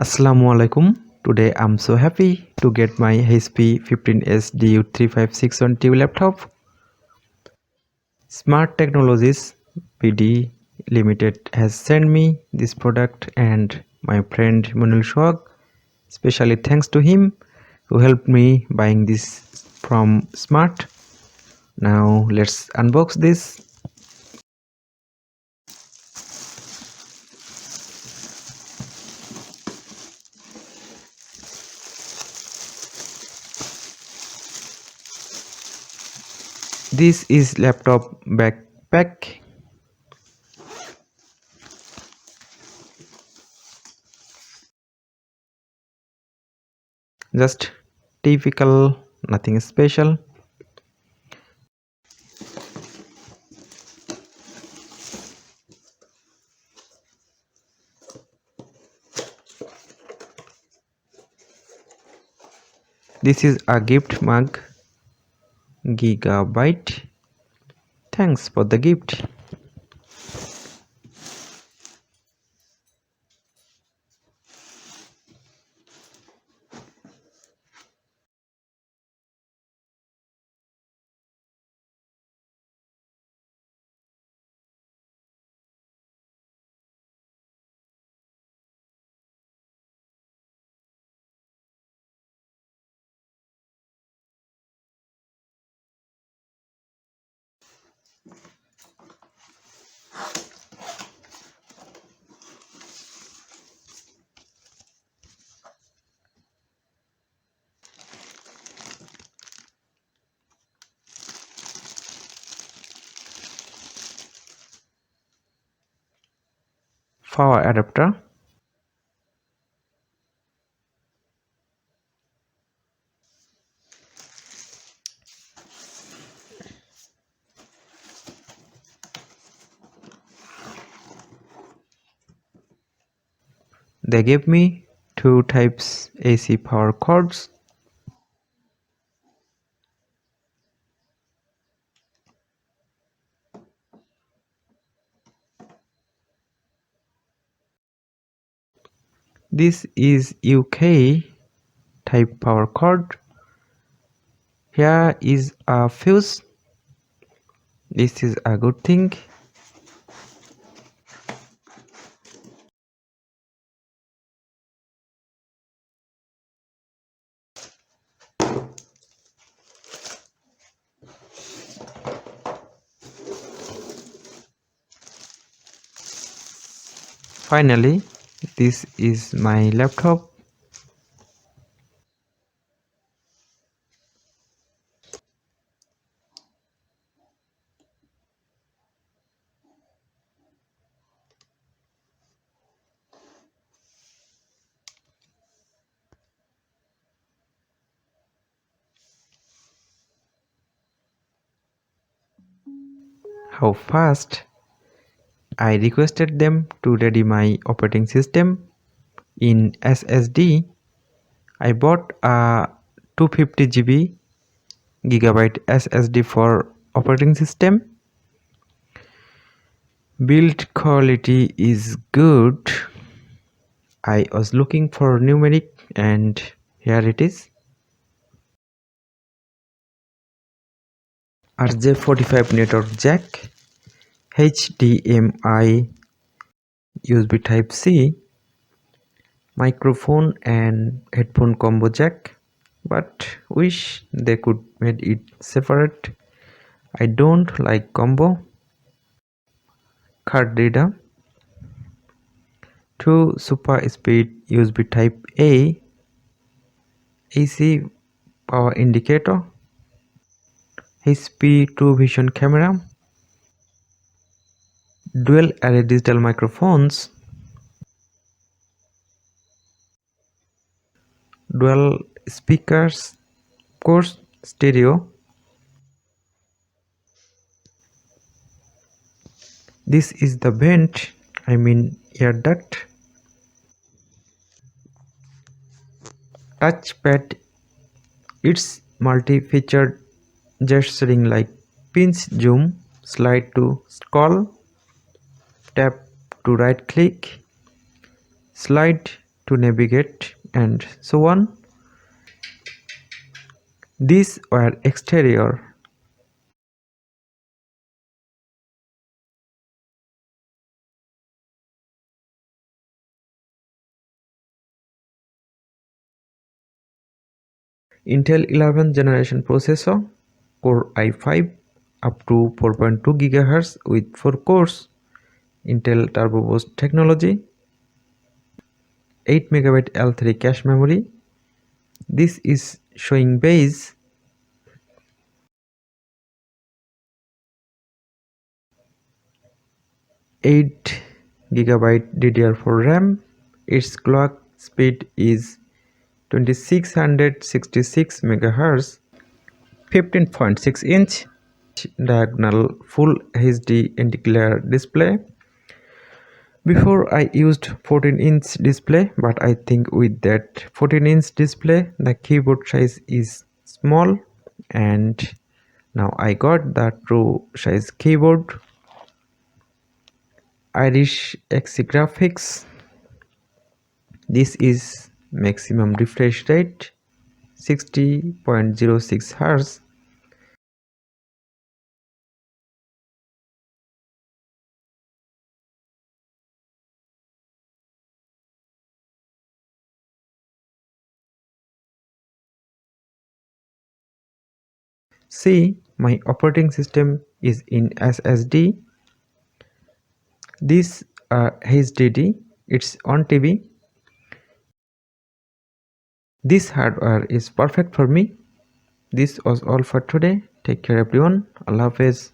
Assalamualaikum. Today I'm so happy to get my HP 15s-du3561TU laptop. Smart Technologies PD Limited has sent me this product and my friend Munil Shwag. Especially thanks to him who helped me buying this from Smart. Now let's unbox this. This is laptop backpack. Just typical, nothing special. This is a gift mug. Gigabyte. Thanks for the gift. Power adapter. They gave me two types AC power cords. This is UK type power cord. Here is a fuse. This is a good thing. Finally, this is my laptop. How fast! I requested them to ready my operating system in SSD. I bought a 250 gigabyte SSD for operating system. Build quality is good. I was looking for numeric and here it is. RJ45 network jack, HDMI, USB type C, microphone and headphone combo jack, but wish they could made it separate. I don't like combo. Card reader, 2 super speed USB type A, AC power indicator, HP True Vision camera, dual array digital microphones, dual speakers, course stereo. This is the vent, I mean air duct. Touchpad, it's multi-featured gesturing like pinch zoom, slide to scroll, tap to right click, slide to navigate and so on. These were exterior. Intel 11th generation processor, Core i5 up to 4.2 GHz with 4 cores, Intel Turbo Boost technology, 8 MB L3 cache memory. This is showing base. 8 GB DDR4 RAM. Its clock speed is 2666 MHz, 15.6-inch diagonal Full HD anti-glare display. Before I used 14-inch display, but I think with that 14-inch display the keyboard size is small, and now I got the true size keyboard. Irish XE graphics. This is maximum refresh rate 60.06 Hz. See, my operating system is in SSD. This HDD, it's on TV. This hardware is perfect for me. This was all for today. Take care everyone. Allah Hafiz.